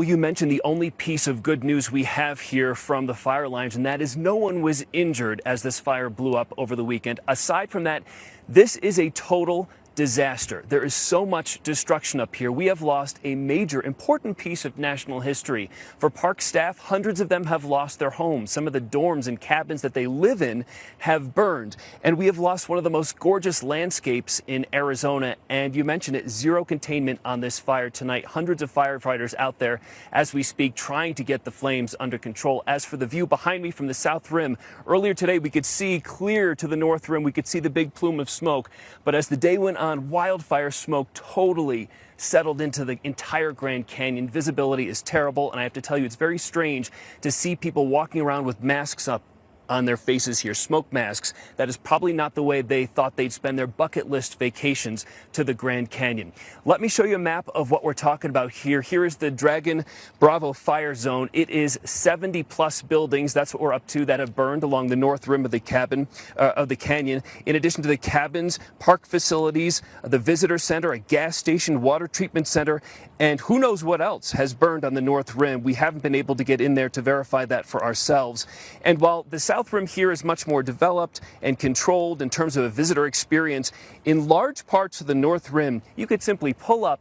Well, you mentioned the only piece of good news we have here from the fire lines, and that is no one was injured as this fire blew up over the weekend. Aside from that, this is a total disaster. There is so much destruction up here. We have lost a major, important piece of national history. For park staff, hundreds of them have lost their homes. Some of the dorms and cabins that they live in have burned. And we have lost one of the most gorgeous landscapes in Arizona. And you mentioned it, zero containment on this fire tonight. Hundreds of firefighters out there as we speak, trying to get the flames under control. As for the view behind me from the south rim, earlier today we could see clear to the north rim. We could see the big plume of smoke. But as the day went on, wildfire smoke totally settled into the entire Grand Canyon. Visibility is terrible, and I have to tell you, it's very strange to see people walking around with masks up on their faces here, smoke masks. That is probably not the way they thought they'd spend their bucket list vacations to the Grand Canyon. Let me show you a map of what we're talking about here. Here is the Dragon Bravo fire zone. It is 70 plus buildings. That's what we're up to that have burned along the north rim of the canyon. In addition to the cabins, park facilities, the visitor center, a gas station, water treatment center, and who knows what else has burned on the north rim. We haven't been able to get in there to verify that for ourselves. And while the south rim here is much more developed and controlled in terms of a visitor experience, in large parts of the north rim, you could simply pull up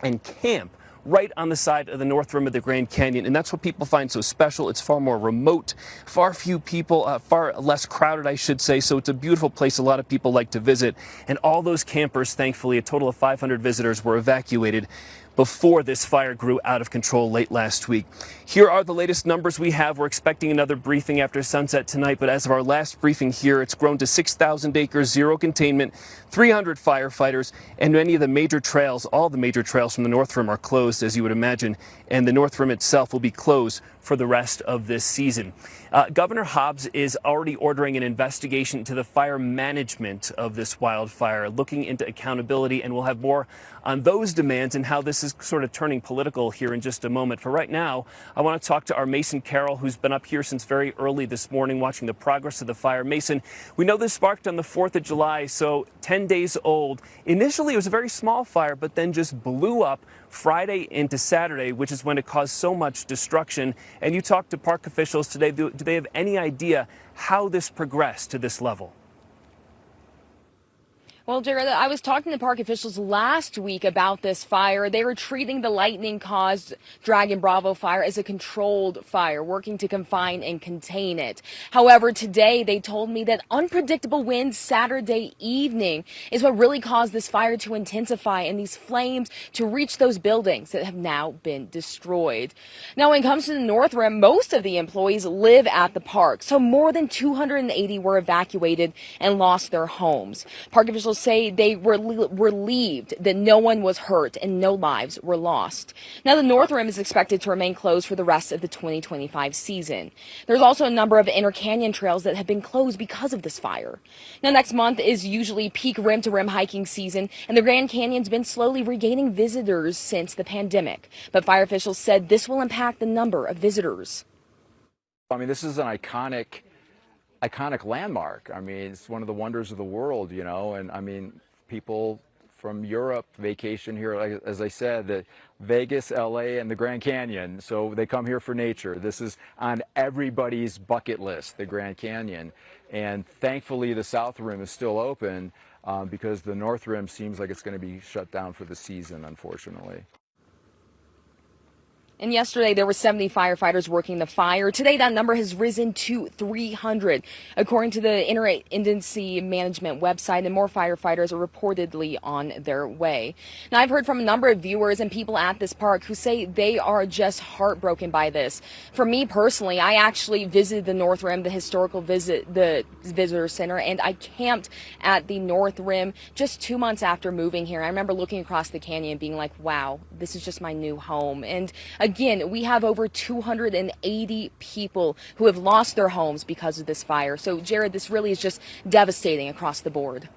and camp right on the side of the north rim of the Grand Canyon. And that's what people find so special. It's far more remote, far few people, far less crowded, I should say. So it's a beautiful place a lot of people like to visit. And all those campers, thankfully, a total of 500 visitors were evacuated before this fire grew out of control late last week. Here are the latest numbers we have. We're expecting another briefing after sunset tonight, but as of our last briefing here, it's grown to 6,000 acres, zero containment, 300 firefighters, and many of the major trails, all the major trails from the North Rim are closed, as you would imagine, and the North Rim itself will be closed for the rest of this season. Governor Hobbs is already ordering an investigation into the fire management of this wildfire, looking into accountability, and we'll have more on those demands and how this is sort of turning political here in just a moment. For right now, I want to talk to our Mason Carroll, who's been up here since very early this morning watching the progress of the fire. Mason, we know this sparked on the 4th of July, so 10 days old. Initially, it was a very small fire, but then just blew up Friday into Saturday, which is when it caused so much destruction. And you talked to park officials today. Do they have any idea how this progressed to this level? Well, Jared, I was talking to park officials last week about this fire. They were treating the lightning-caused Dragon Bravo fire as a controlled fire, working to confine and contain it. However, today they told me that unpredictable winds Saturday evening is what really caused this fire to intensify and these flames to reach those buildings that have now been destroyed. Now, when it comes to the North Rim, most of the employees live at the park, so more than 280 were evacuated and lost their homes. Park officials say they were relieved that no one was hurt and no lives were lost. Now, the North Rim is expected to remain closed for the rest of the 2025 season. There's also a number of inner canyon trails that have been closed because of this fire. Now, next month is usually peak rim-to-rim hiking season, and the Grand Canyon's been slowly regaining visitors since the pandemic. But fire officials said this will impact the number of visitors. I mean, this is an iconic landmark. I mean, it's one of the wonders of the world, you know, and I mean, people from Europe vacation here, like, as I said, the Vegas, LA, and the Grand Canyon. So they come here for nature. This is on everybody's bucket list, the Grand Canyon. And thankfully, the South Rim is still open because the North Rim seems like it's going to be shut down for the season, unfortunately. And yesterday, there were 70 firefighters working the fire. Today, that number has risen to 300, according to the Interagency Management website, and more firefighters are reportedly on their way. Now, I've heard from a number of viewers and people at this park who say they are just heartbroken by this. For me personally, I actually visited the North Rim, the the visitor center, and I camped at the North Rim just 2 months after moving here. I remember looking across the canyon being like, wow, this is just my new home. And again, we have over 280 people who have lost their homes because of this fire. So, Jared, this really is just devastating across the board.